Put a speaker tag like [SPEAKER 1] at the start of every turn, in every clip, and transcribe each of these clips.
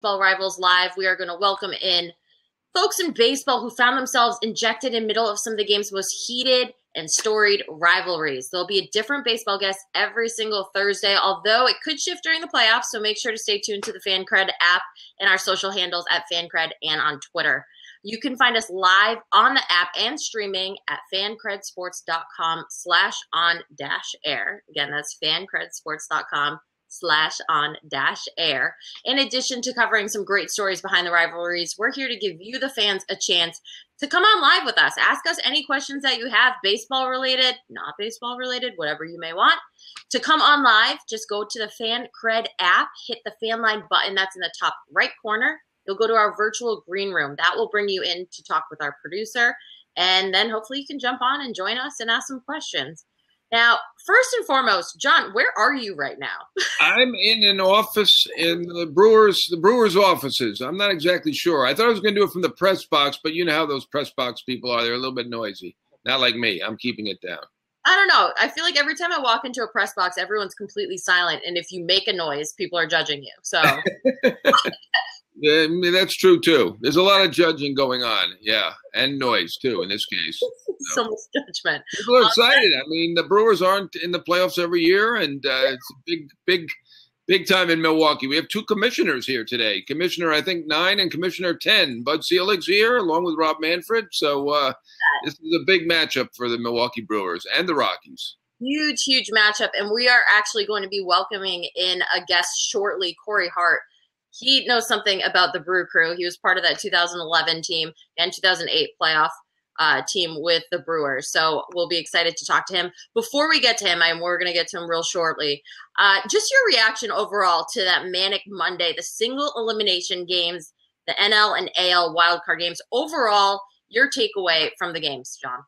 [SPEAKER 1] Baseball Rivals Live. We are going to welcome in folks in baseball who found themselves injected in the middle of some of the game's most heated and storied rivalries. There'll be a different baseball guest every single Thursday, although it could shift during the playoffs, so make sure to stay tuned to the FanCred app and our social handles at FanCred and on Twitter. You can find us live on the app and streaming at fancredsports.com/on-air. Again, that's fancredsports.com/on-air. In addition to covering some great stories behind the rivalries, we're here to give you, the fans, a chance to come on live with us. Ask us any questions that you have, baseball related, not baseball related, whatever you may want. To come on live, just go to the FanCred app, hit the fan line button that's in the top right corner. You'll go to our virtual green room. That will bring you in to talk with our producer, and then hopefully you can jump on and join us and ask some questions. Now, first and foremost, John, where are you right now?
[SPEAKER 2] I'm in an office in the Brewers offices. I'm not exactly sure. I thought I was going to do it from the press box, but you know how those press box people are. They're a little bit noisy. Not like me. I'm keeping it down.
[SPEAKER 1] I don't know. I feel like every time I walk into a press box, everyone's completely silent, and if you make a noise, people are judging you. So
[SPEAKER 2] Yeah, I mean, that's true, too. There's a lot of judging going on, yeah, and noise, too, in this case.
[SPEAKER 1] So much judgment.
[SPEAKER 2] People are excited. I mean, the Brewers aren't in the playoffs every year, and it's a big time in Milwaukee. We have two commissioners here today. Commissioner, I think, 9 and Commissioner 10. Bud Selig's here, along with Rob Manfred. So this is a big matchup for the Milwaukee Brewers and the Rockies.
[SPEAKER 1] Huge matchup, and we are actually going to be welcoming in a guest shortly, Corey Hart. He knows something about the Brew Crew. He was part of that 2011 team and 2008 playoff team with the Brewers. So we'll be excited to talk to him. Before we get to him, and we're going to get to him real shortly, just your reaction overall to that manic Monday, the single elimination games, the NL and AL wildcard games. Overall, your takeaway from the games, John?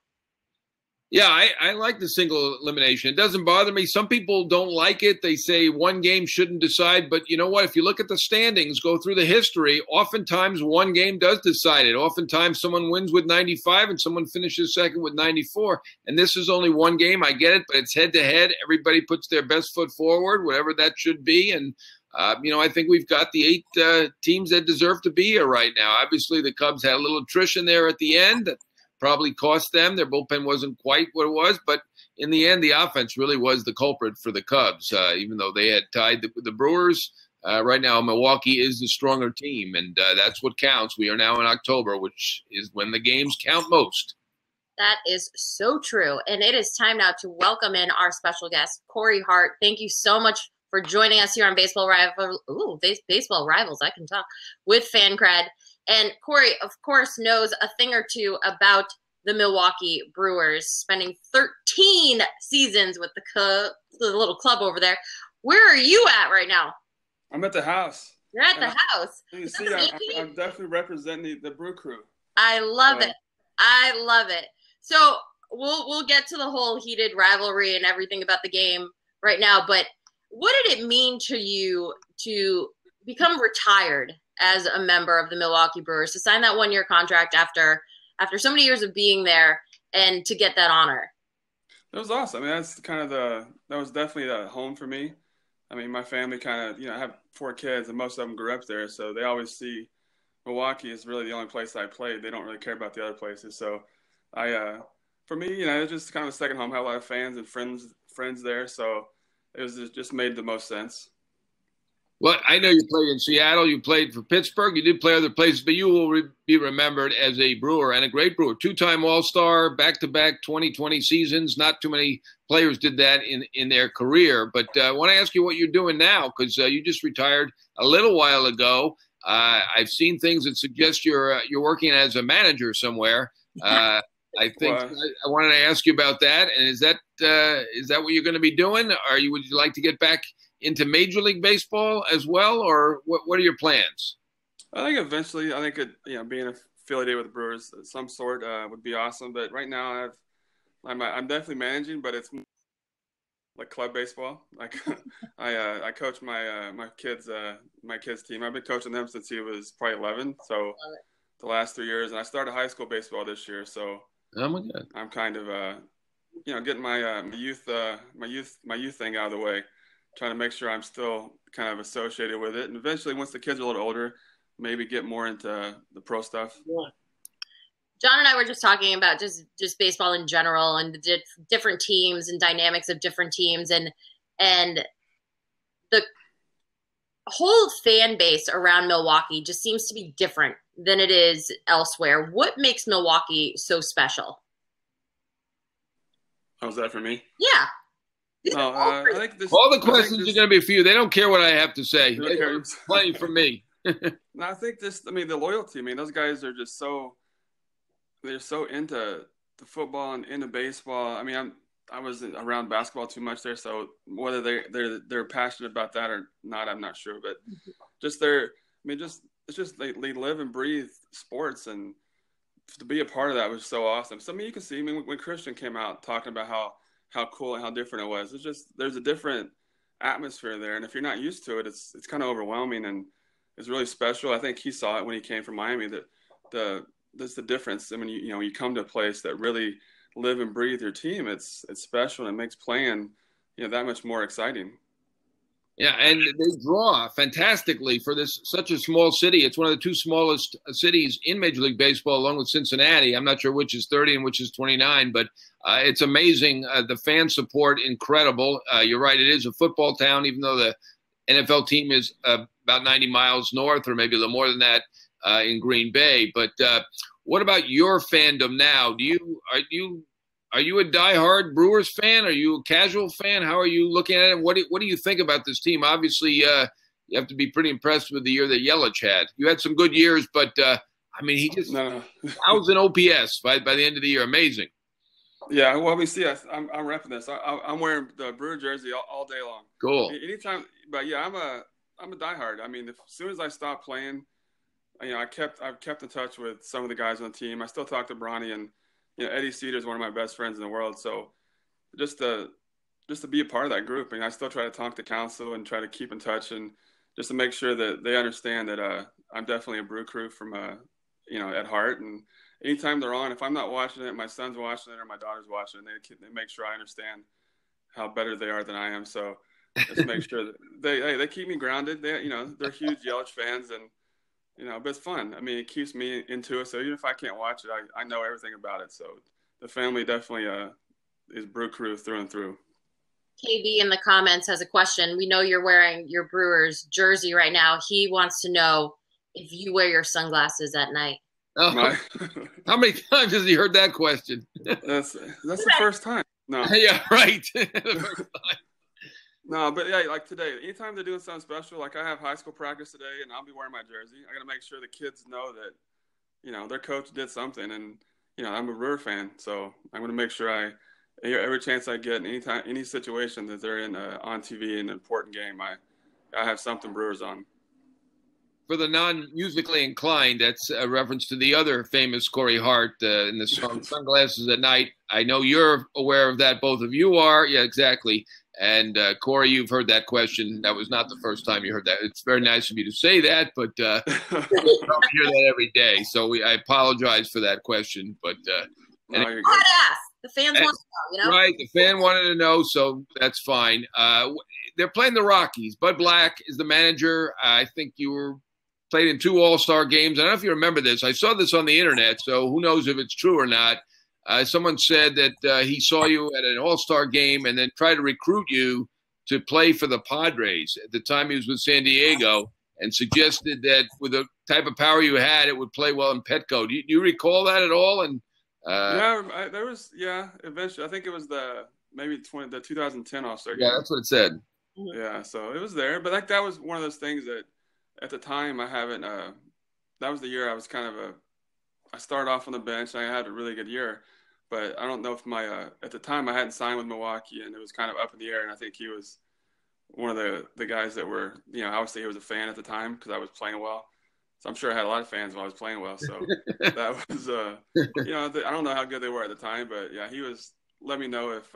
[SPEAKER 2] Yeah, I like the single elimination. It doesn't bother me. Some people don't like it. They say one game shouldn't decide. But you know what? If you look at the standings, go through the history, oftentimes one game does decide it. Oftentimes someone wins with 95 and someone finishes second with 94. And this is only one game. I get it, but it's head-to-head. Everybody puts their best foot forward, whatever that should be. And, I think we've got the 8 teams that deserve to be here right now. Obviously, the Cubs had a little attrition there at the end that probably cost them. Their bullpen wasn't quite what it was, but in the end, the offense really was the culprit for the Cubs, even though they had tied the Brewers. Right now, Milwaukee is the stronger team, and that's what counts. We are now in October, which is when the games count most.
[SPEAKER 1] That is so true, and it is time now to welcome in our special guest, Corey Hart. Thank you so much for joining us here on Baseball Baseball Rivals, I can talk, with FanCred. And Corey, of course, knows a thing or two about the Milwaukee Brewers, spending 13 seasons with the little club over there. Where are you at right now?
[SPEAKER 3] I'm at the house.
[SPEAKER 1] You're at the house.
[SPEAKER 3] You see, I'm definitely representing the Brew Crew.
[SPEAKER 1] I love it. I love it. So we'll get to the whole heated rivalry and everything about the game right now. But what did it mean to you to become retired as a member of the Milwaukee Brewers, to sign that 1-year contract after so many years of being there and to get that honor?
[SPEAKER 3] It was awesome. I mean, that was definitely a home for me. I mean, my family I have 4 kids and most of them grew up there. So they always see Milwaukee as really the only place I played. They don't really care about the other places. So for me, it was just kind of a second home. I had a lot of fans and friends there. So it just made the most sense.
[SPEAKER 2] Well, I know you played in Seattle. You played for Pittsburgh. You did play other places, but you will be remembered as a Brewer and a great Brewer. 2-time All-Star, back-to-back 2020 seasons. Not too many players did that in their career. But I want to ask you what you're doing now, because you just retired a little while ago. I've seen things that suggest you're working as a manager somewhere. I think I wanted to ask you about that. And is that what you're going to be doing? Would you like to get back into Major League Baseball as well, or what are your plans?
[SPEAKER 3] I think eventually, being affiliated with the Brewers of some sort would be awesome. But right now, I'm definitely managing, but it's like club baseball. Like I coach my kids team. I've been coaching them since he was probably 11. So the last 3 years, and I started high school baseball this year. So
[SPEAKER 2] oh my God,
[SPEAKER 3] I'm kind of getting my youth thing out of the way. trying to make sure I'm still kind of associated with it. And eventually, once the kids are a little older, maybe get more into the pro stuff.
[SPEAKER 1] Yeah. John and I were just talking about just baseball in general and the different teams and dynamics of different teams and the whole fan base around Milwaukee just seems to be different than it is elsewhere. What makes Milwaukee so special?
[SPEAKER 3] How's that for me?
[SPEAKER 1] Yeah.
[SPEAKER 3] No, I think
[SPEAKER 2] all the questions are going to be for you. They don't care what I have to say.
[SPEAKER 3] Okay.
[SPEAKER 2] Plenty for me.
[SPEAKER 3] No, I think the loyalty. I mean, those guys are just they're so into the football and into baseball. I mean, I wasn't around basketball too much there, so whether they're passionate about that or not, I'm not sure. But it's just they live and breathe sports, and to be a part of that was so awesome. So I mean, you can see, I mean, when Christian came out talking about how cool and how different it was, it's just there's a different atmosphere there, and if you're not used to it, it's kind of overwhelming, and it's really special. I think he saw it when he came from Miami that that's the difference. I mean, you come to a place that really live and breathe your team. It's special, and it makes playing that much more exciting.
[SPEAKER 2] Yeah, and they draw fantastically for such a small city. It's one of the two smallest cities in Major League Baseball, along with Cincinnati. I'm not sure which is 30 and which is 29, but it's amazing. The fan support, incredible. You're right, it is a football town, even though the NFL team is about 90 miles north, or maybe a little more than that, in Green Bay. But what about your fandom now? Are you a diehard Brewers fan? Are you a casual fan? How are you looking at it? What do you think about this team? Obviously, you have to be pretty impressed with the year that Yelich had. You had some good years, but I mean, he just 1,000 OPS by the end of the year. Amazing.
[SPEAKER 3] Yeah, well, we see. I'm repping this. I'm wearing the Brewer jersey all day long.
[SPEAKER 2] Cool.
[SPEAKER 3] Anytime, but yeah, I'm a diehard. I mean, as soon as I stopped playing, I've kept in touch with some of the guys on the team. I still talk to Bronny, and Eddie Cedar is one of my best friends in the world. So just to be a part of that group, I still try to talk to council and try to keep in touch, and just to make sure that they understand that I'm definitely a Brew Crew from at Hart. And anytime they're on, if I'm not watching it, my son's watching it or my daughter's watching it, they make sure I understand how better they are than I am. So just make sure that they keep me grounded. They're huge Yelich fans, and but it's fun. I mean, it keeps me into it. So even if I can't watch it, I know everything about it. So the family definitely is Brew Crew through and through.
[SPEAKER 1] KB in the comments has a question. We know you're wearing your Brewers jersey right now. He wants to know if you wear your sunglasses at night.
[SPEAKER 2] Oh, how many times has he heard that question?
[SPEAKER 3] That's the first time. No.
[SPEAKER 2] Yeah, right. The first time.
[SPEAKER 3] No, but yeah, like today, anytime they're doing something special, like I have high school practice today, and I'll be wearing my jersey. I got to make sure the kids know that, their coach did something, and I'm a Brewer fan, so I'm going to make sure every chance I get, any situation that they're in on TV in an important game, I have something Brewers on.
[SPEAKER 2] For the non-musically inclined, that's a reference to the other famous Corey Hart in the song "Sunglasses at Night." I know you're aware of that. Both of you are. Yeah, exactly. And Corey, you've heard that question. That was not the first time you heard that. It's very nice of you to say that, but I hear that every day. So I apologize for that question. But
[SPEAKER 1] anyway. The fans want to know,
[SPEAKER 2] Right, the fan wanted to know, so that's fine. They're playing the Rockies. Bud Black is the manager. I think you played in 2 All-Star games. I don't know if you remember this. I saw this on the internet, so who knows if it's true or not. Someone said that he saw you at an All-Star game and then tried to recruit you to play for the Padres. At the time he was with San Diego, and suggested that with the type of power you had, it would play well in Petco. Do you recall that at all? And
[SPEAKER 3] there was eventually. I think it was the 2010 All-Star game.
[SPEAKER 2] Yeah, that's what it said.
[SPEAKER 3] Yeah, so it was there. But that was one of those things that at the time I haven't that was the year I was I started off on the bench, and I had a really good year. But I don't know if at the time I hadn't signed with Milwaukee, and it was kind of up in the air. And I think he was one of the guys that were, obviously he was a fan at the time because I was playing well. So I'm sure I had a lot of fans while I was playing well. So that was, I don't know how good they were at the time, but yeah, he was let me know if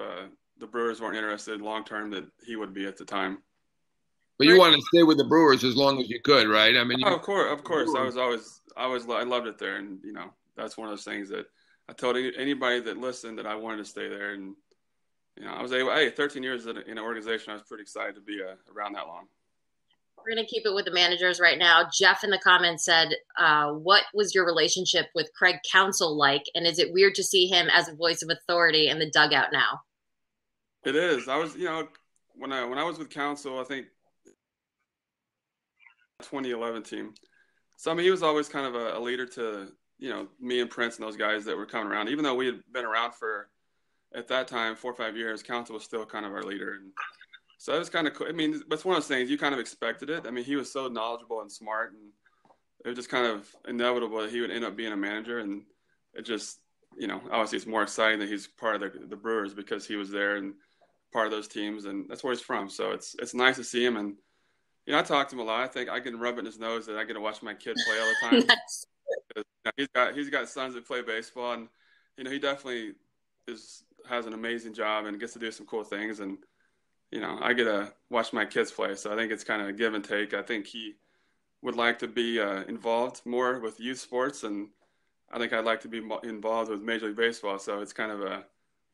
[SPEAKER 3] the Brewers weren't interested long term that he would be at the time.
[SPEAKER 2] But you wanted to stay with the Brewers as long as you could, right? I mean,
[SPEAKER 3] of course. I loved it there, and that's one of those things that I told anybody that listened that I wanted to stay there, and I was able. Hey, 13 years in an organization, I was pretty excited to be around that long.
[SPEAKER 1] We're going to keep it with the managers right now. Jeff in the comments said, what was your relationship with Craig Counsell like? And is it weird to see him as a voice of authority in the dugout now?
[SPEAKER 3] It is. I was, when I was with Counsell, I think 2011 team. So, I mean, he was always kind of a leader to, me and Prince and those guys that were coming around. Even though we had been around for, at that time, 4 or 5 years, Counsell was still kind of our leader. And so it was kind of cool. I mean, it's one of those things, you kind of expected it. I mean, he was so knowledgeable and smart, and it was just kind of inevitable that he would end up being a manager. And it just, obviously it's more exciting that he's part of the Brewers because he was there and part of those teams, and that's where he's from. So it's nice to see him. And, I talk to him a lot. I think I can rub it in his nose that I get to watch my kid play all the time. He's got sons that play baseball, and, he definitely has an amazing job and gets to do some cool things. And, I get to watch my kids play. So I think it's kind of a give and take. I think he would like to be involved more with youth sports, and I think I'd like to be involved with Major League Baseball. So it's kind of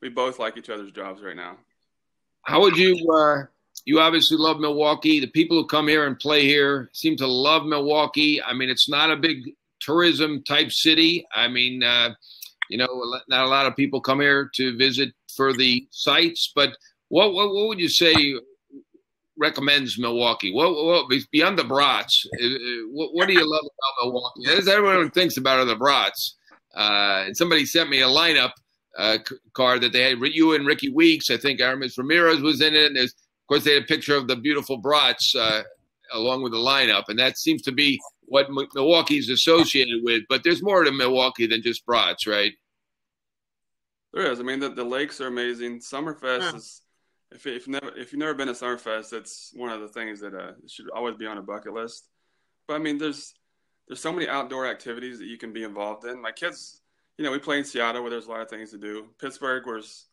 [SPEAKER 3] we both like each other's jobs right now.
[SPEAKER 2] How would you you obviously love Milwaukee. The people who come here and play here seem to love Milwaukee. I mean, it's not a big tourism type city. I mean, not a lot of people come here to visit for the sites, but what would you say recommends Milwaukee? What beyond the brats? What do you love about Milwaukee? As everyone thinks about are the brats. And somebody sent me a lineup card that they had you and Ricky Weeks. I think Aramis Ramirez was in it. And of course, they had a picture of the beautiful brats along with the lineup, and that seems to be what Milwaukee is associated with. But there's more to Milwaukee than just brats, right?
[SPEAKER 3] There is. I mean, the lakes are amazing. Summerfest is. If you've never been to Summerfest, it's one of the things that should always be on a bucket list. But I mean, there's so many outdoor activities that you can be involved in. My kids, we play in Seattle where there's a lot of things to do. Pittsburgh, where's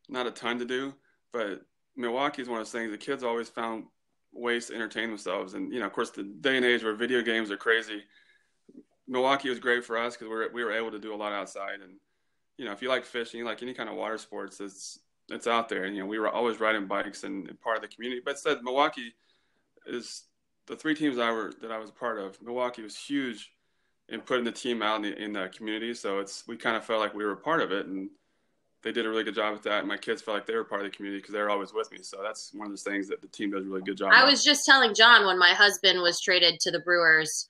[SPEAKER 3] not a ton to do, but Milwaukee is one of those things. The kids always found ways to entertain themselves, and of course, the day and age where video games are crazy, Milwaukee was great for us because we were able to do a lot outside. And if you like fishing, you like any kind of water sports, it's out there. And, we were always riding bikes and part of the community. But said Milwaukee is the 3 teams that I was a part of. Milwaukee was huge in putting the team out in the community. So we kind of felt like we were a part of it, and they did a really good job with that. And my kids felt like they were part of the community because they were always with me. So that's one of those things that the team does a really good job.
[SPEAKER 1] I was just telling John when my husband was traded to the Brewers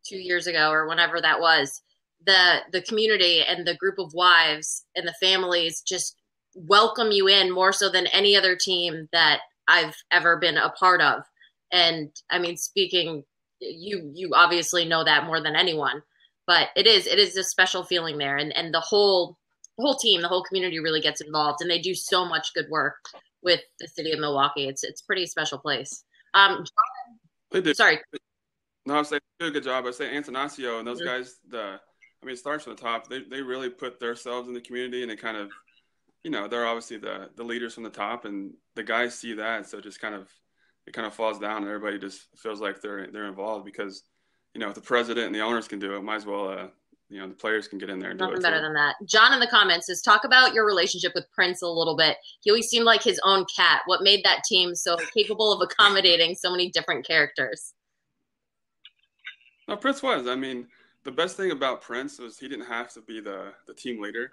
[SPEAKER 1] 2 years ago or whenever that was, the community and the group of wives and the families just welcome you in more so than any other team that I've ever been a part of. And I mean, speaking, you obviously know that more than anyone, but it is a special feeling there. And the whole team, the whole community really gets involved, and they do so much good work with the city of Milwaukee. It's a pretty special place.
[SPEAKER 3] They did.
[SPEAKER 1] Sorry.
[SPEAKER 3] No, I'm saying they did a good job. I say Antonacio and those guys, it starts from the top. They really put themselves in the community, and it kind of, they're obviously the leaders from the top, and the guys see that. So it kind of falls down, and everybody just feels like they're involved because, if the president and the owners can do it, might as well, the players can get in there and do it.
[SPEAKER 1] Nothing better than that. John in the comments says, talk about your relationship with Prince a little bit. He always seemed like his own cat. What made that team so capable of accommodating so many different characters?
[SPEAKER 3] No, Prince was. I mean, the best thing about Prince was he didn't have to be the team leader.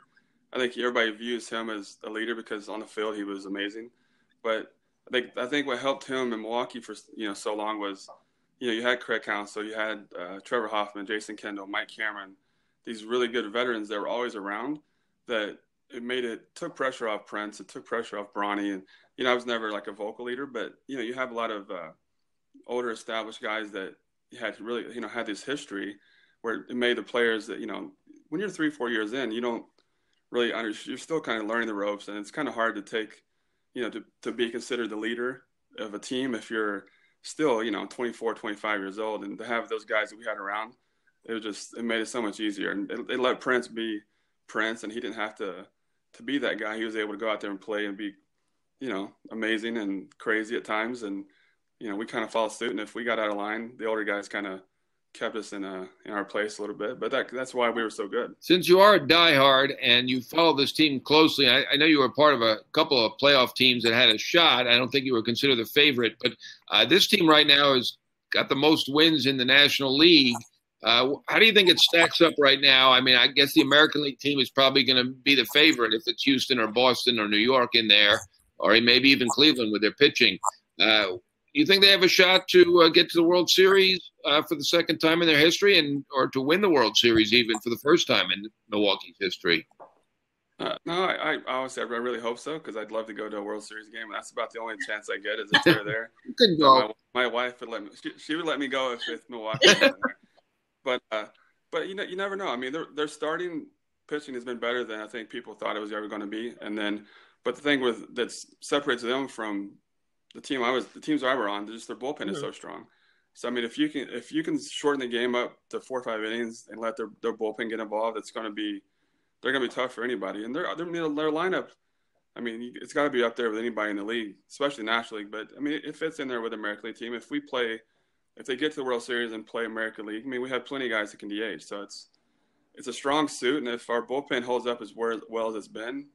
[SPEAKER 3] I think everybody views him as a leader because on the field he was amazing. But I think what helped him in Milwaukee for so long was, you had Craig Counsell, you had Trevor Hoffman, Jason Kendall, Mike Cameron, these really good veterans that were always around. That it took pressure off Prince, it took pressure off Bronny, and I was never like a vocal leader, but you have a lot of older established guys that had really had this history where it made the players that when you're 3-4 years in, you don't really you're still kind of learning the ropes, and it's kind of hard to take to be considered the leader of a team if you're still 24, 25 years old. And to have those guys that we had around, it made it so much easier. And they let Prince be Prince, and he didn't have to be that guy. He was able to go out there and play and be amazing and crazy at times. And we kind of followed suit, and if we got out of line, the older guys kind of kept us in our place a little bit. But that's why we were so good.
[SPEAKER 2] Since you are a diehard and you follow this team closely, I know you were part of a couple of playoff teams that had a shot. I don't think you were considered the favorite, but this team right now has got the most wins in the National League. How do you think it stacks up right now? I mean, I guess the American League team is probably going to be the favorite if it's Houston or Boston or New York in there, or maybe even Cleveland with their pitching. You think they have a shot to get to the World Series for the second time in their history, or to win the World Series even for the first time in Milwaukee's history?
[SPEAKER 3] No, I honestly, I really hope so, because I'd love to go to a World Series game. That's about the only chance I get is if they're there.
[SPEAKER 2] You could go.
[SPEAKER 3] My wife would let me. She would let me go if Milwaukee was in there. But you never know. I mean, their starting pitching has been better than I think people thought it was ever going to be. But the thing that separates them from the teams I were on, just their bullpen is so strong. So I mean, if you can shorten the game up to 4 or 5 innings and let their bullpen get involved, they're going to be tough for anybody. And their lineup, I mean, it's got to be up there with anybody in the league, especially National League. But I mean, it fits in there with the American League team. If they get to the World Series and play American League, I mean, we have plenty of guys that can DH. So it's a strong suit, and if our bullpen holds up as well as it's been,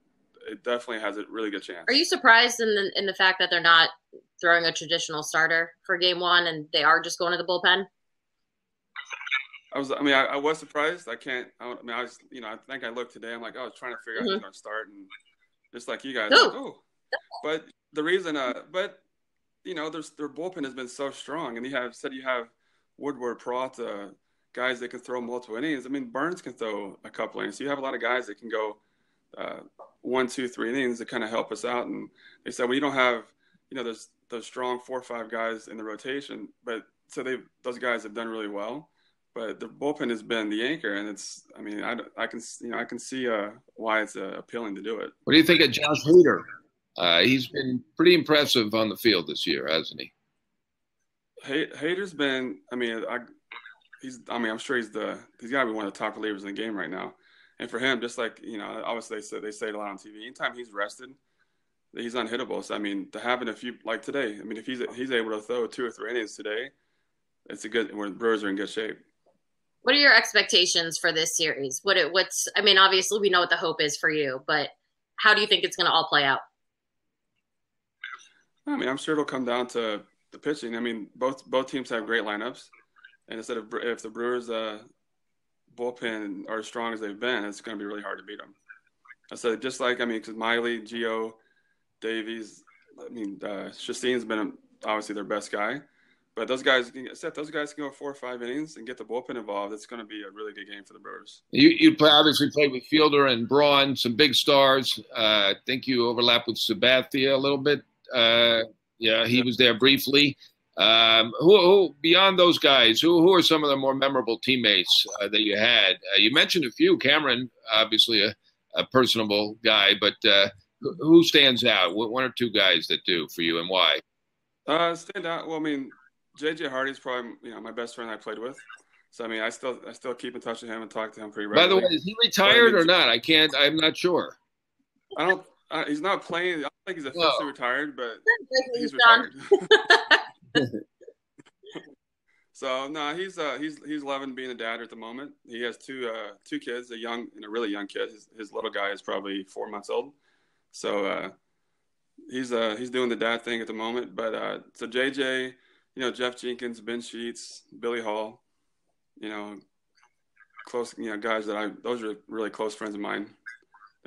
[SPEAKER 3] it definitely has a really good chance.
[SPEAKER 1] Are you surprised in the fact that they're not throwing a traditional starter for Game 1 and they are just going to the bullpen?
[SPEAKER 3] I was surprised. I think I looked today. I'm like, I was trying to figure out who's going to start, and just like you guys, but the reason, their bullpen has been so strong, and you have Woodward, Peralta, guys that can throw multiple innings. I mean, Burns can throw a couple innings. So you have a lot of guys that can go 1, 2, 3 innings to kind of help us out. And they said, well, you don't have, there's those strong 4 or 5 guys in the rotation, but so those guys have done really well. But the bullpen has been the anchor, and I can see why it's appealing to do it.
[SPEAKER 2] What do you think of Josh Hader? He's been pretty impressive on the field this year, hasn't he?
[SPEAKER 3] Hader's been. I'm sure he's got to be one of the top relievers in the game right now. And for him, just like obviously they say it a lot on TV. Anytime he's rested, he's unhittable. So I mean, to having a few like today, I mean, if he's able to throw 2 or 3 innings today, where the Brewers are in good shape.
[SPEAKER 1] What are your expectations for this series? Obviously we know what the hope is for you, but how do you think it's going to all play out?
[SPEAKER 3] I mean, I'm sure it'll come down to the pitching. I mean, both teams have great lineups, and if the Brewers' bullpen are as strong as they've been, it's going to be really hard to beat them. I said because Miley, Gio, Davies, Shastine's been obviously their best guy, but those guys can go 4 or 5 innings and get the bullpen involved. It's going to be a really good game for the Brewers.
[SPEAKER 2] You obviously played with Fielder and Braun, some big stars. I think you overlapped with Sabathia a little bit. He was there briefly. Who beyond those guys, who are some of the more memorable teammates that you had? You mentioned a few. Cameron, obviously a personable guy, but who stands out? 1 or 2 guys that do for you, and why?
[SPEAKER 3] Stand out. Well, I mean, JJ Hardy's probably my best friend I played with. So I mean, I still keep in touch with him and talk to him pretty regularly.
[SPEAKER 2] By the way, is he retired or not? I'm not sure.
[SPEAKER 3] I don't. He's not playing. I don't think he's officially retired, but he's retired. So no, he's loving being a dad at the moment. He has 2 kids, a really young kid. His little guy is probably 4 months old. So he's doing the dad thing at the moment. But so JJ, Jeff Jenkins, Ben Sheets, Billy Hall, close guys those are really close friends of mine.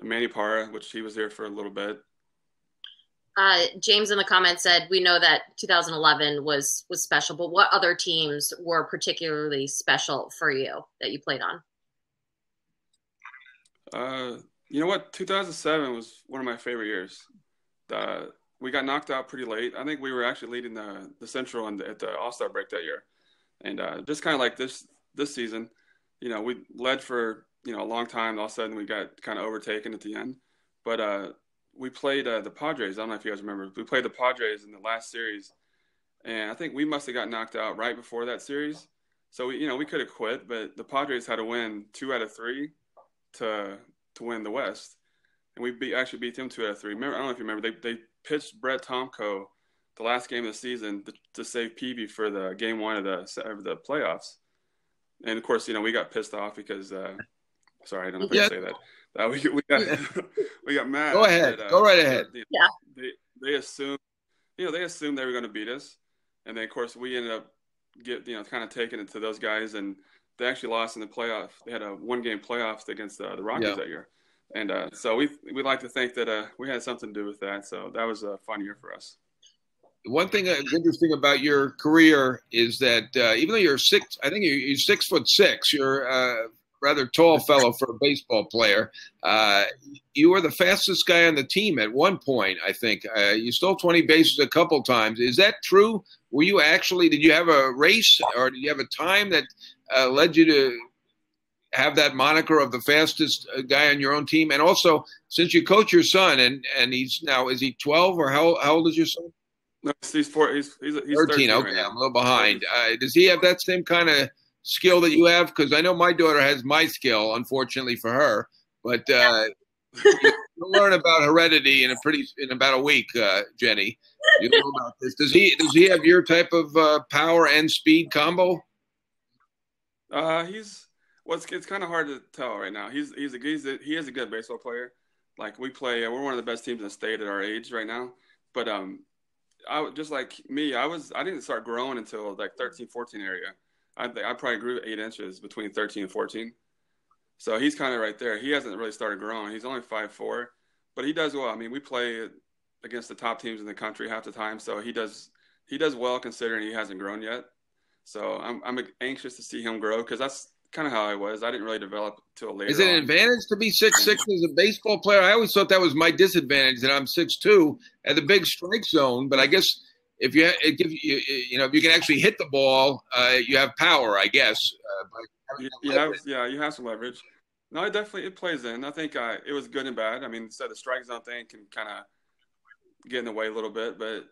[SPEAKER 3] Manny Parra, which he was there for a little bit.
[SPEAKER 1] James in the comments said, we know that 2011 was special, but what other teams were particularly special for you that you played
[SPEAKER 3] on? You know what? 2007 was one of my favorite years. We got knocked out pretty late. I think we were actually leading the Central at the All-Star break that year. And just kind of like this season, we led for a long time. All of a sudden, we got kind of overtaken at the end. But we played the Padres. I don't know if you guys remember. We played the Padres in the last series, and I think we must have got knocked out right before that series. So we could have quit, but the Padres had to win 2 out of 3 to win the West, and we actually beat them 2 out of 3. Remember, I don't know if you remember. They pitched Brett Tomko the last game of the season to save Peavy for the Game 1 of the playoffs. And of course, we got pissed off because sorry, I don't know if I can say that. We got we got mad.
[SPEAKER 2] Go ahead. Go right ahead.
[SPEAKER 3] They assumed they were going to beat us, and then of course we ended up kind of taking it to those guys, and they actually lost in the playoff. They had a 1-game playoff against the Rockies that year, and so we like to think that we had something to do with that. So that was a fun year for us.
[SPEAKER 2] One thing that's interesting about your career is that even though you're 6'6", you're a rather tall fellow for a baseball player. You were the fastest guy on the team at one point, I think. You stole 20 bases a couple times. Is that true? Did you have a race, or did you have a time that led you to have that moniker of the fastest guy on your own team? And also, since you coach your son, and he's now, is he 12, or how old is your son?
[SPEAKER 3] No, he's 4. He's 13.
[SPEAKER 2] Okay,
[SPEAKER 3] right
[SPEAKER 2] I'm a little behind. Does he have that same kind of skill that you have? Because I know my daughter has my skill, unfortunately for her. But you'll learn about heredity in about a week, Jenny. You know about this. Does he have your type of power and speed combo?
[SPEAKER 3] It's kind of hard to tell right now. He is a good baseball player. Like we're one of the best teams in the state at our age right now. But just like me, I didn't start growing until like 13, 14 area. I probably grew 8 inches between 13 and 14. So he's kind of right there. He hasn't really started growing. He's only 5'4", but he does well. I mean, we play against the top teams in the country half the time, so he does well considering he hasn't grown yet. So I'm anxious to see him grow, because that's kind of how I was. I didn't really develop till later.
[SPEAKER 2] Is it an advantage to be 6'6" as a baseball player? I always thought that was my disadvantage, that I'm 6'2" at the big strike zone. But I guess if if you can actually hit the ball, you have power, I guess.
[SPEAKER 3] You have some leverage. No, it plays in. I think it was good and bad. I mean, so the strike zone thing can kind of get in the way a little bit, but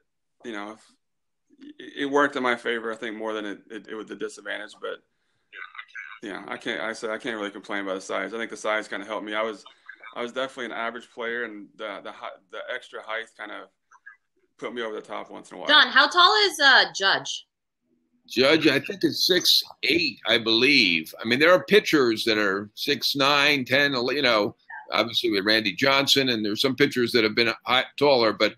[SPEAKER 3] it worked in my favor, I think, more than it was the disadvantage. But I can't really complain about the size. I think the size kind of helped me. I was definitely an average player, and the extra height kind of put me over the top once in a while.
[SPEAKER 1] John, how tall is Judge?
[SPEAKER 2] Judge, I think, is 6'8", I believe. I mean, there are pitchers that are 6'9", 10, obviously with Randy Johnson, and there's some pitchers that have been taller, but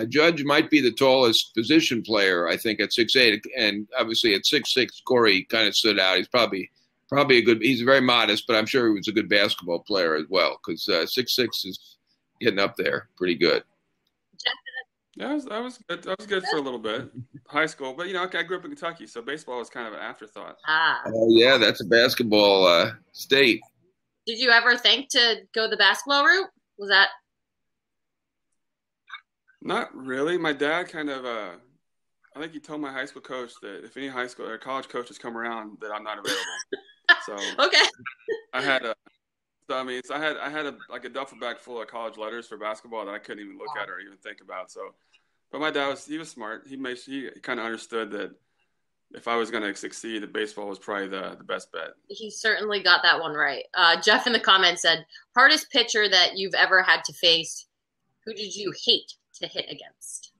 [SPEAKER 2] Judge might be the tallest position player, I think, at 6'8", and obviously at 6'6", Corey kind of stood out. He's probably he's very modest, but I'm sure he was a good basketball player as well, because 6'6" is getting up there pretty good.
[SPEAKER 3] Yeah, that was good. That was good for a little bit, high school. But I grew up in Kentucky, so baseball was kind of an afterthought.
[SPEAKER 2] Oh yeah, that's a basketball state.
[SPEAKER 1] Did you ever think to go the basketball route? Was that?
[SPEAKER 3] Not really. My dad kind of, I think he told my high school coach that if any high school or college coaches come around, that I'm not available. So
[SPEAKER 1] okay.
[SPEAKER 3] I had a duffel bag full of college letters for basketball that I couldn't even look at or even think about. So, but my dad was smart. He kind of understood that if I was going to succeed, that baseball was probably the best bet.
[SPEAKER 1] He certainly got that one right. Jeff in the comments said, hardest pitcher that you've ever had to face. Who did you hate to hit against?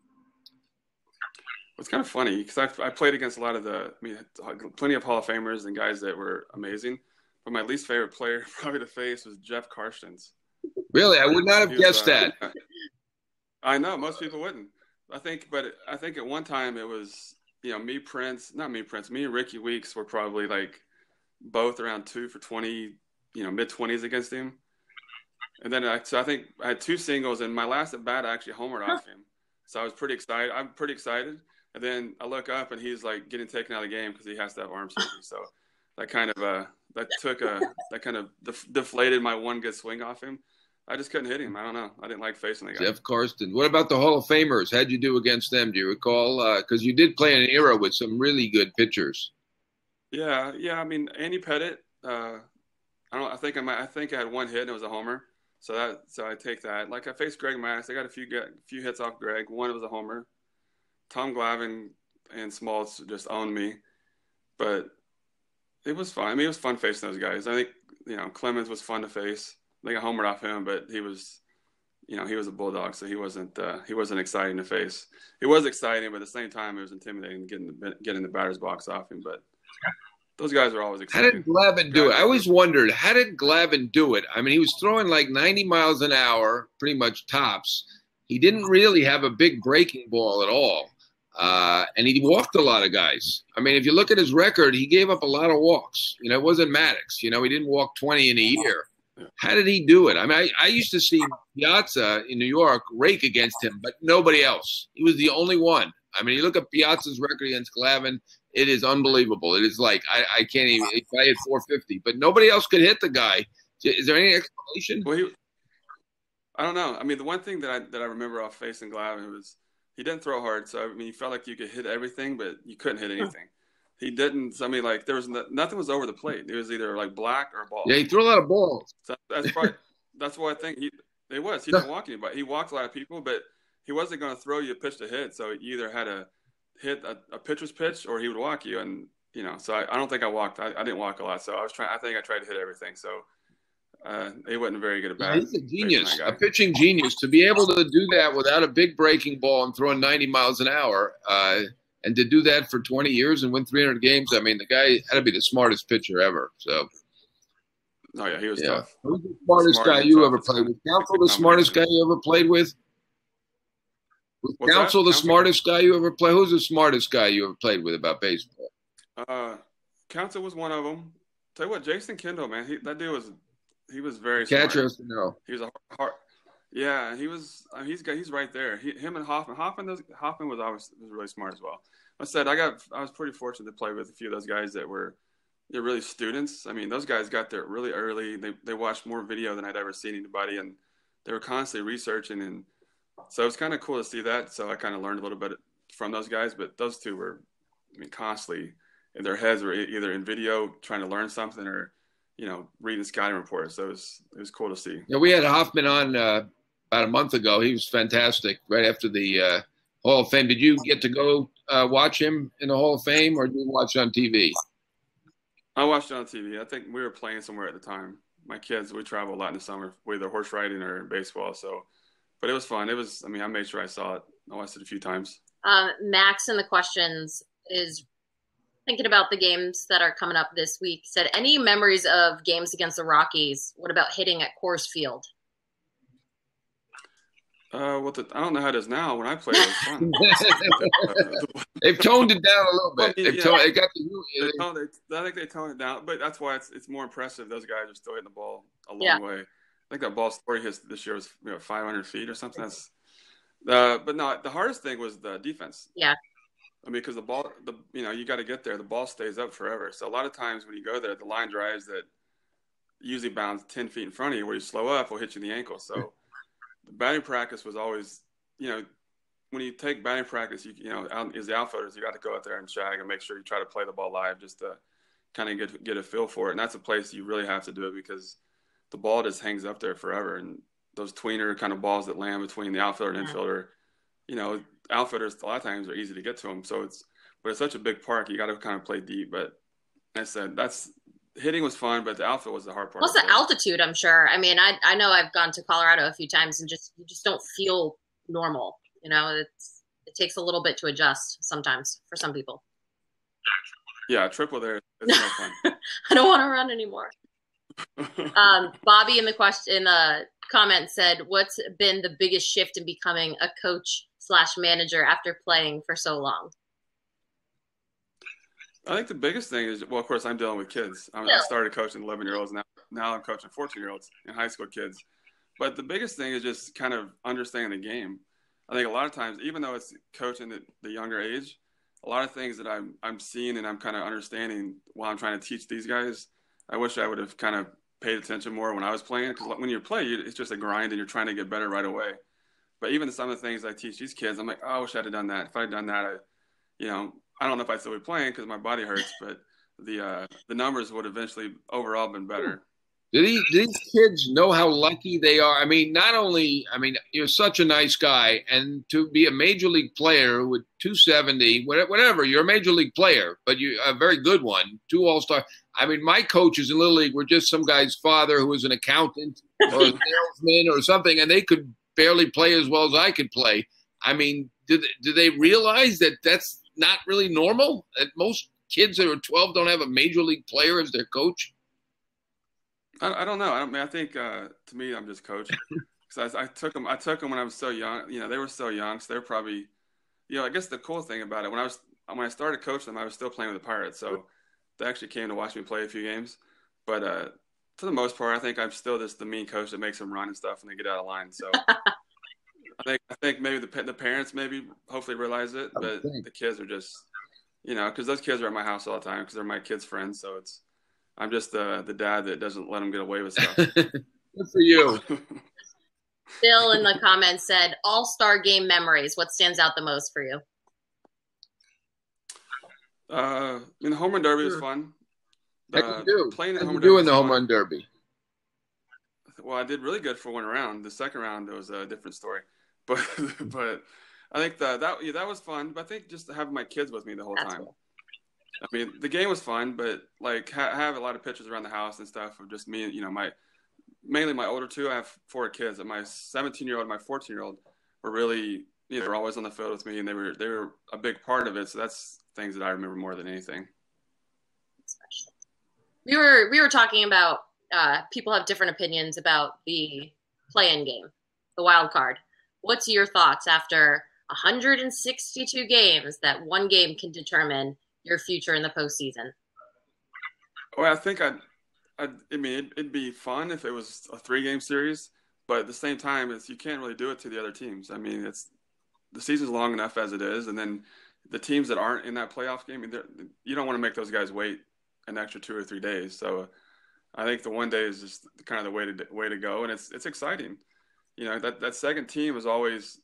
[SPEAKER 3] It's kind of funny because I played against a lot of plenty of Hall of Famers and guys that were amazing. But my least favorite player probably to face was Jeff Karstens.
[SPEAKER 2] Really? I would not have guessed that.
[SPEAKER 3] I know. Most people wouldn't. I think at one time it was, me and Ricky Weeks were probably like both around 2 for 20, mid-20s against him. And then I think I had 2 singles, and my last at bat I actually homered off him. So I was pretty excited. I'm pretty excited. And then I look up and he's like getting taken out of the game because he has to have arm surgery. So that kind of deflated my one good swing off him. I just couldn't hit him. I don't know. I didn't like facing the guy.
[SPEAKER 2] Jeff Karstens. What about the Hall of Famers? How'd you do against them? Do you recall? Because you did play in an era with some really good pitchers.
[SPEAKER 3] Yeah. I mean, Andy Pettit. I think I had 1 hit and it was a homer. So I take that. Like I faced Greg Maddux. I got a few hits off Greg. One was a homer. Tom Glavine and Smoltz just owned me, but it was fun. I mean, it was fun facing those guys. I think Clemens was fun to face. I think I homered off him, but he was a bulldog, so he wasn't exciting to face. It was exciting, but at the same time, it was intimidating getting the batter's box off him. But those guys are always
[SPEAKER 2] How
[SPEAKER 3] exciting.
[SPEAKER 2] did Glavine do it? I always wondered, how did Glavine do it? I mean, he was throwing like 90 miles an hour, pretty much tops. He didn't really have a big breaking ball at all. And he walked a lot of guys. I mean, if you look at his record, he gave up a lot of walks. You know, it wasn't Maddox. You know, he didn't walk 20 in a year. How did he do it? I mean, I used to see Piazza in New York rake against him, but nobody else. He was the only one. I mean, you look at Piazza's record against Glavine, it is unbelievable. It is like, I can't even, if I hit 450, but nobody else could hit the guy. Is there any explanation?
[SPEAKER 3] Well, I don't know. I mean, the one thing that I remember off facing Glavine was he didn't throw hard. So, I mean, you felt like you could hit everything, but you couldn't hit anything. He didn't. I mean, like there was nothing was over the plate. It was either like black or ball.
[SPEAKER 2] Yeah, he threw a lot of balls.
[SPEAKER 3] So that's why I think he didn't walk anybody. He walked a lot of people, but he wasn't going to throw you a pitch to hit. So you either had to hit a pitcher's pitch or he would walk you. And so I don't think I walked. I didn't walk a lot. So I think I tried to hit everything. So he wasn't very good at bat.
[SPEAKER 2] Yeah, he's a genius, a pitching genius. To be able to do that without a big breaking ball and throwing 90 miles an hour. And to do that for 20 years and win 300 games, I mean, the guy had to be the smartest pitcher ever. So,
[SPEAKER 3] oh yeah, he was tough.
[SPEAKER 2] Who's the smartest guy you ever played with? Counsell, the smartest guy you ever played with? Was Counsell the smartest guy you ever played? Who's the smartest guy you ever played with about baseball?
[SPEAKER 3] Counsell was one of them. Tell you what, Jason Kendall, man, that dude was very
[SPEAKER 2] smart.
[SPEAKER 3] Catcher
[SPEAKER 2] has to know.
[SPEAKER 3] He was a hard. Yeah, he was. He's right there. Him and Hoffman. Hoffman was really smart as well. I was pretty fortunate to play with a few of those guys that were they're really students. I mean, those guys got there really early. They watched more video than I'd ever seen anybody, and they were constantly researching. And so it was kind of cool to see that. So I kind of learned a little bit from those guys. But those two were, I mean, constantly in their heads were either in video trying to learn something or, reading scouting reports. So it was cool to see.
[SPEAKER 2] Yeah, we had Hoffman on about a month ago. He was fantastic right after the Hall of Fame. Did you get to go watch him in the Hall of Fame, or did you watch it on TV?
[SPEAKER 3] I watched it on TV. I think we were playing somewhere at the time. My kids, we travel a lot in the summer, either horse riding or baseball. So, but it was fun. I made sure I saw it. I watched it a few times.
[SPEAKER 1] Max in the questions is thinking about the games that are coming up this week. Said, any memories of games against the Rockies? What about hitting at Coors Field?
[SPEAKER 3] I don't know how it is now. When I played, it was fun.
[SPEAKER 2] They've toned it down a little bit.
[SPEAKER 3] I think they toned it down, but that's why it's more impressive. Those guys are still hitting the ball a long way. I think that ball story this year was 500 feet or something. But no, the hardest thing was the defense.
[SPEAKER 1] Yeah.
[SPEAKER 3] I mean, because the ball, you got to get there. The ball stays up forever. So a lot of times when you go there, the line drives that usually bounce 10 feet in front of you, where you slow up, will hit you in the ankle. So the batting practice was always, when you take batting practice, as the outfielders, you got to go out there and shag and make sure you try to play the ball live just to kind of get a feel for it. And that's a place you really have to do it because the ball just hangs up there forever. And those tweener kind of balls that land between the outfielder and infielder, outfielders a lot of times are easy to get to them. So it's such a big park, you got to kind of play deep. But I said hitting was fun, but the outfield was the hard part.
[SPEAKER 1] Plus the altitude, I'm sure. I mean, I know I've gone to Colorado a few times and you just don't feel normal. It takes a little bit to adjust sometimes for some people.
[SPEAKER 3] Yeah, triple there. It's no fun.
[SPEAKER 1] I don't want to run anymore. Bobby in the comment said, "What's been the biggest shift in becoming a coach/manager after playing for so long?"
[SPEAKER 3] I think the biggest thing is, well, of course, I'm dealing with kids. I started coaching 11-year-olds. Now I'm coaching 14-year-olds and high school kids. But the biggest thing is just kind of understanding the game. I think a lot of times, even though it's coaching at the younger age, a lot of things that I'm seeing and I'm kind of understanding while I'm trying to teach these guys, I wish I would have kind of paid attention more when I was playing. Because when you play, it's just a grind and you're trying to get better right away. But even some of the things I teach these kids, I'm like, oh, I wish I'd have done that. If I'd done that, I don't know if I'd still be playing because my body hurts, but the numbers would eventually overall been better.
[SPEAKER 2] Do these kids know how lucky they are? I mean, you're such a nice guy, and to be a major league player with 270, whatever, you're a major league player, but you're a very good one, 2 All-Star. I mean, my coaches in Little League were just some guy's father who was an accountant or a salesman or something, and they could barely play as well as I could play. I mean, do they realize that that's not really normal? That most kids that are 12 don't have a major league player as their coach?
[SPEAKER 3] I don't know. I think to me, I'm just coach. Because I took them when I was so young. They were so young, so they're probably, I guess the cool thing about it, when I started coaching them, I was still playing with the Pirates, so they actually came to watch me play a few games. But for the most part, I think I'm still just the mean coach that makes them run and stuff when they get out of line. So I think maybe the parents maybe hopefully realize it, but the kids are just, because those kids are at my house all the time because they're my kids' friends. So I'm just the dad that doesn't let them get away with stuff.
[SPEAKER 2] Good for you.
[SPEAKER 1] Bill in the comments said, All-Star game memories. What stands out the most for you?
[SPEAKER 3] The home run derby was fun.
[SPEAKER 2] How'd you
[SPEAKER 3] Playing in
[SPEAKER 2] the home run derby?
[SPEAKER 3] Well, I did really good for one round. The second round, it was a different story. But I think that was fun. But I think just having my kids with me the whole time. Cool. I mean, the game was fun, but like have a lot of pictures around the house and stuff of just me and mainly my older two. I have 4 kids, and my 17-year-old and my 14-year-old were really they're always on the field with me, and they were a big part of it. So that's things that I remember more than anything.
[SPEAKER 1] We were talking about people have different opinions about the play-in game, the wild card. What's your thoughts after 162 games that one game can determine your future in the postseason?
[SPEAKER 3] Well, I think it'd be fun if it was a 3-game series, but at the same time, you can't really do it to the other teams. I mean, the season's long enough as it is, and then the teams that aren't in that playoff game, you don't want to make those guys wait an extra 2 or 3 days. So I think the one day is just kind of the way to go, and it's exciting. That second team there's always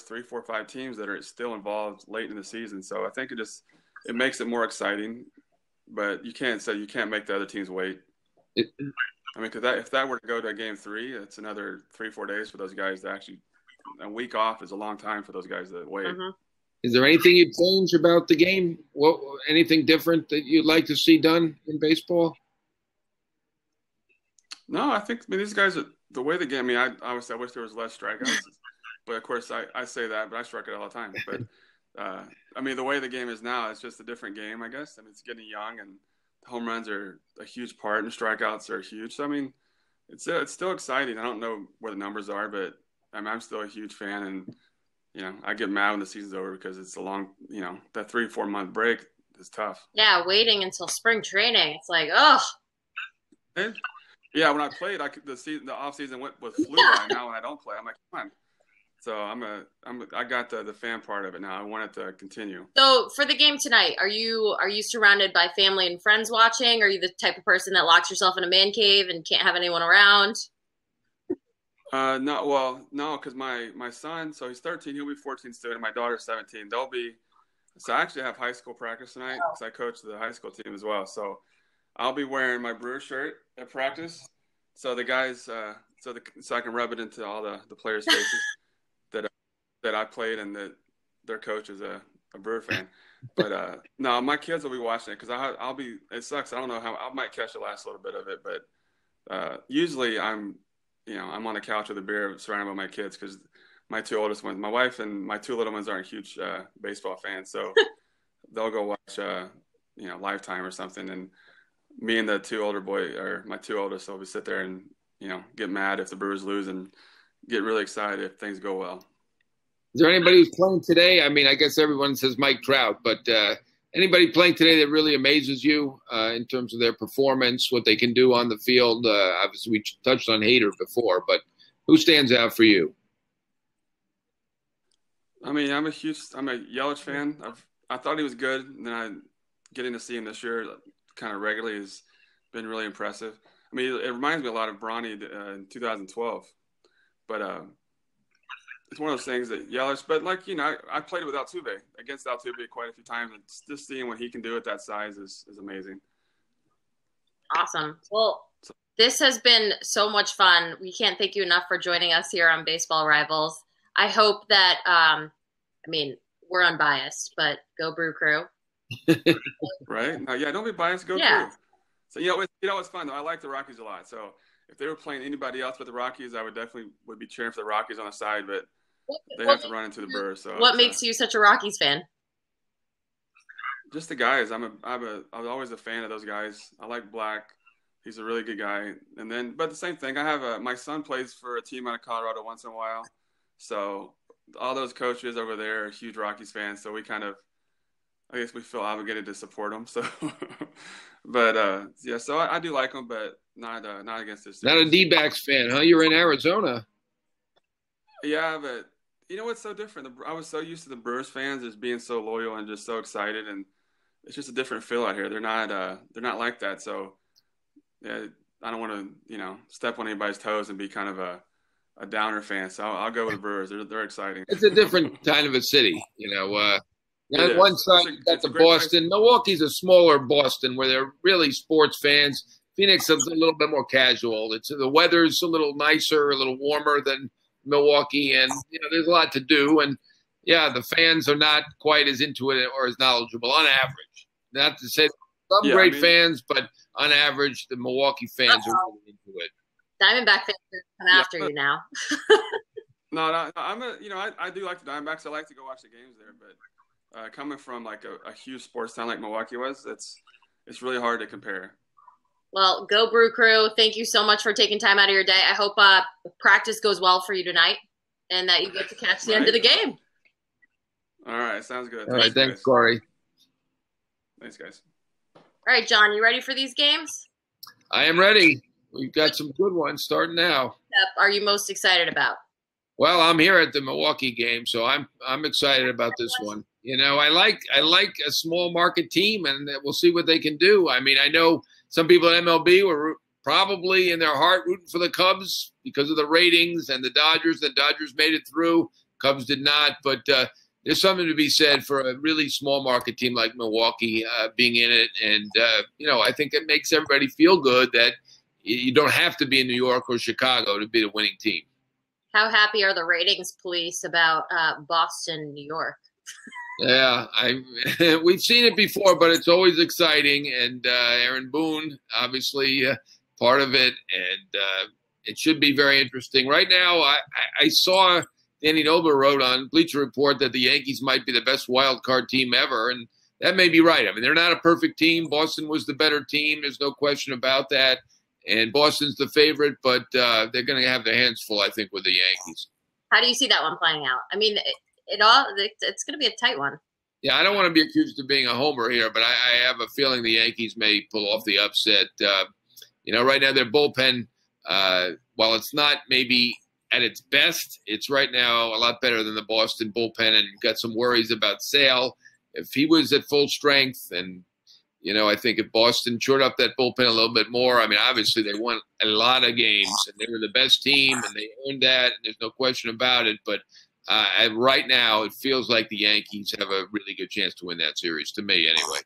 [SPEAKER 3] 3, 4, 5 teams that are still involved late in the season. So I think it makes it more exciting, but you can't make the other teams wait. I mean, because if that were to go to a game 3, it's another 3, 4 days for those guys to actually. A week off is a long time for those guys to wait. Mm-hmm.
[SPEAKER 2] Is there anything you'd change about the game? Anything different that you'd like to see done in baseball?
[SPEAKER 3] No, I think these guys are the way the game. I obviously I wish there was less strikeouts, but of course I say that, but I strike it all the time. But the way the game is now, it's just a different game, I guess. I mean, it's getting young, and home runs are a huge part, and strikeouts are huge. So I mean, it's still exciting. I don't know where the numbers are, but I'm still a huge fan, and I get mad when the season's over because it's a long, that 3-4 month break is tough.
[SPEAKER 1] Yeah, waiting until spring training, it's like, oh.
[SPEAKER 3] Yeah, when I played, the off season flew by. Now when I don't play, I'm like, come on. So I got the fan part of it now. I want it to continue. So
[SPEAKER 1] for the game tonight, are you surrounded by family and friends watching? Are you the type of person that locks yourself in a man cave and can't have anyone around?
[SPEAKER 3] No, because my son, so he's 13, he'll be 14 soon, and my daughter's 17. So I actually have high school practice tonight because I coach the high school team as well. So I'll be wearing my Brewers shirt at practice. So the guys, so I can rub it into all the players' faces that I played and that their coach is a Brewer fan. But no, my kids will be watching it because I'll be. It sucks. I don't know how I might catch the last little bit of it, but usually I'm on the couch with a beer surrounded by my kids because my 2 oldest ones, my wife and my 2 little ones aren't huge baseball fans. So they'll go watch, Lifetime or something. And me and the 2 older or my 2 oldest will sit there and, get mad if the Brewers lose and get really excited if things go well.
[SPEAKER 2] Is there anybody who's playing today? I mean, I guess everyone says Mike Trout, but anybody playing today that really amazes you in terms of their performance, what they can do on the field? Obviously, we touched on Hader before, but who stands out for you?
[SPEAKER 3] I mean, I'm a Yelich fan. I thought he was good, and then getting to see him this year kind of regularly has been really impressive. I mean, it reminds me a lot of Bronny in 2012, but it's one of those things that Yelich, but I played with Altuve against Altuve quite a few times, and just seeing what he can do at that size is amazing.
[SPEAKER 1] Awesome. Well, this has been so much fun. We can't thank you enough for joining us here on Baseball Rivals. I hope that, we're unbiased, but go Brew Crew.
[SPEAKER 3] Right? No, yeah, don't be biased. Go Crew. So, it's fun, though. I like the Rockies a lot. So if they were playing anybody else but the Rockies, I would be cheering for the Rockies on the side, but they have to run into the Brewers. So
[SPEAKER 1] what makes you such a Rockies fan?
[SPEAKER 3] just the guys. I was always a fan of those guys. I like Black. He's a really good guy. And then, but the same thing. I have my son plays for a team out of Colorado once in a while. So all those coaches over there are huge Rockies fans. So we kind of, I guess we feel obligated to support them. So, but yeah, so I do like them, but not against this.
[SPEAKER 2] Not a D-backs fan, huh? You're in Arizona.
[SPEAKER 3] Yeah, but you know what's so different? I was so used to the Brewers fans as being so loyal and just so excited, and it's just a different feel out here. They're not like that. So yeah, I don't want to step on anybody's toes and be kind of a downer fan. So I'll go with the Brewers. They're exciting.
[SPEAKER 2] It's a different kind of a city, On one side, you got the Boston. Milwaukee's a smaller Boston where they're really sports fans. Phoenix is a little bit more casual. The weather's a little nicer, a little warmer than Milwaukee, and there's a lot to do. And yeah, the fans are not quite as into it or as knowledgeable on average. Not to say some great fans, but on average, the Milwaukee fans are really into it.
[SPEAKER 1] Diamondback fans are coming after you now.
[SPEAKER 3] No, I do like the Diamondbacks. I like to go watch the games there, but coming from like a huge sports town like Milwaukee was, it's really hard to compare.
[SPEAKER 1] Well, go Brew Crew. Thank you so much for taking time out of your day. I hope practice goes well for you tonight and that you get to catch the end of the game.
[SPEAKER 3] All right. Sounds good.
[SPEAKER 2] All right. Thanks, Corey.
[SPEAKER 3] Thanks, guys.
[SPEAKER 1] All right, John, you ready for these games?
[SPEAKER 2] I am ready. We've got some good ones starting now.
[SPEAKER 1] Are you most excited about?
[SPEAKER 2] Well, I'm here at the Milwaukee game, so I'm excited about this one. I like a small market team, and we'll see what they can do. I mean, I know some people at MLB were probably in their heart rooting for the Cubs because of the ratings and the Dodgers. The Dodgers made it through. Cubs did not, but there's something to be said for a really small market team like Milwaukee being in it. And, I think it makes everybody feel good that you don't have to be in New York or Chicago to be the winning team.
[SPEAKER 1] How happy are the ratings police about Boston, New York?
[SPEAKER 2] Yeah, we've seen it before, but it's always exciting. And Aaron Boone, obviously, part of it. And it should be very interesting. Right now, I saw Danny Noble wrote on Bleacher Report that the Yankees might be the best wild card team ever. And that may be right. I mean, they're not a perfect team. Boston was the better team. There's no question about that. And Boston's the favorite, but they're going to have their hands full, I think, with the Yankees.
[SPEAKER 1] How do you see that one playing out? I mean, it's going to be a tight one.
[SPEAKER 2] Yeah, I don't want to be accused of being a homer here, but I have a feeling the Yankees may pull off the upset. Right now their bullpen, while it's not maybe at its best, it's right now a lot better than the Boston bullpen, and got some worries about Sale. If he was at full strength and I think if Boston shored up that bullpen a little bit more, I mean, obviously they won a lot of games and they were the best team and they earned that. And there's no question about it. But right now, it feels like the Yankees have a really good chance to win that series, to me anyway.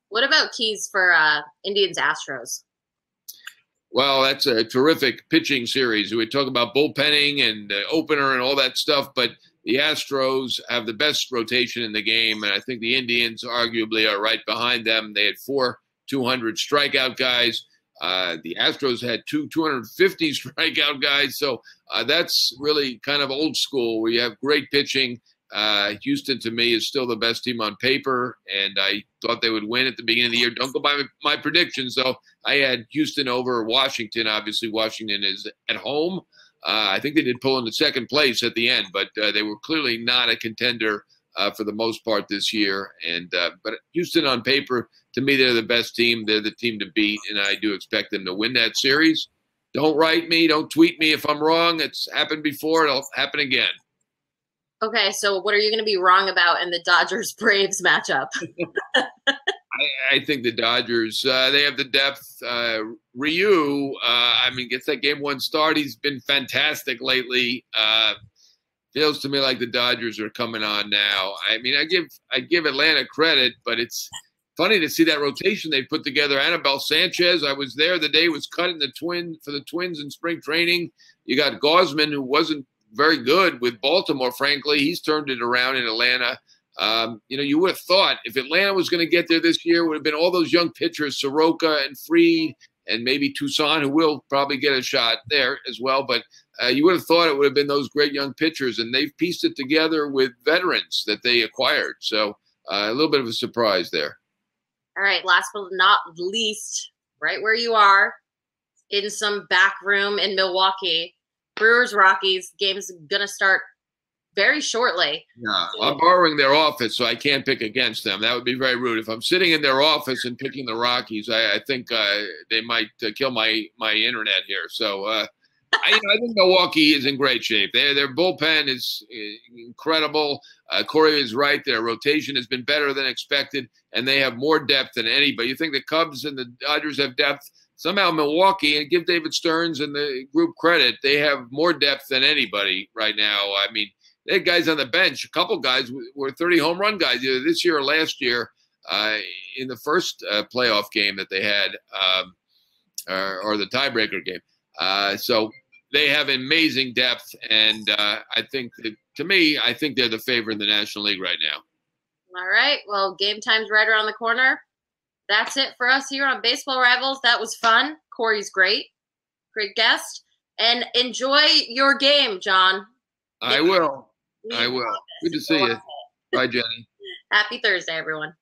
[SPEAKER 1] What about keys for Indians Astros?
[SPEAKER 2] Well, that's a terrific pitching series. We talk about bullpenning and opener and all that stuff, but the Astros have the best rotation in the game, and I think the Indians arguably are right behind them. They had 4 200 strikeout guys. The Astros had 250 strikeout guys, so that's really kind of old school where you have great pitching. Houston, to me, is still the best team on paper, and I thought they would win at the beginning of the year. Don't go by my predictions, though. I had Houston over Washington. Obviously, Washington is at home. I think they did pull into second place at the end, but they were clearly not a contender for the most part this year. And but Houston on paper, to me, they're the best team. They're the team to beat, and I do expect them to win that series. Don't write me. Don't tweet me if I'm wrong. It's happened before. It'll happen again.
[SPEAKER 1] Okay, so what are you going to be wrong about in the Dodgers-Braves matchup?
[SPEAKER 2] I think the Dodgers, they have the depth. Ryu, gets that game one start. He's been fantastic lately. Feels to me like the Dodgers are coming on now. I mean, I give Atlanta credit, but it's funny to see that rotation they put together. Anibal Sanchez, I was there the day he was cutting for the Twins in spring training. You got Gausman, who wasn't very good with Baltimore, frankly. He's turned it around in Atlanta. You would have thought if Atlanta was going to get there this year, it would have been all those young pitchers, Soroka and Fried, and maybe Tucson, who will probably get a shot there as well. But you would have thought it would have been those great young pitchers, and they've pieced it together with veterans that they acquired. So a little bit of a surprise there.
[SPEAKER 1] All right, last but not least, right where you are, in some back room in Milwaukee, Brewers Rockies game's gonna start very shortly.
[SPEAKER 2] Yeah, I'm borrowing their office, so I can't pick against them. That would be very rude. If I'm sitting in their office and picking the Rockies, I think they might kill my internet here. So I think Milwaukee is in great shape. Their bullpen is incredible. Corey is right. Their rotation has been better than expected, and they have more depth than anybody. You think the Cubs and the Dodgers have depth? Somehow Milwaukee, and give David Stearns and the group credit, they have more depth than anybody right now. I mean, they had guys on the bench. A couple guys were 30 home run guys either this year or last year in the first playoff game that they had, or the tiebreaker game. So they have amazing depth, and I think that, to me, I think they're the favorite in the National League right now.
[SPEAKER 1] All right. Well, game time's right around the corner. That's it for us here on Baseball Rivals. That was fun. Corey's great. Great guest. And enjoy your game, John.
[SPEAKER 2] I will. Good to see you. Bye, Jenny.
[SPEAKER 1] Happy Thursday, everyone.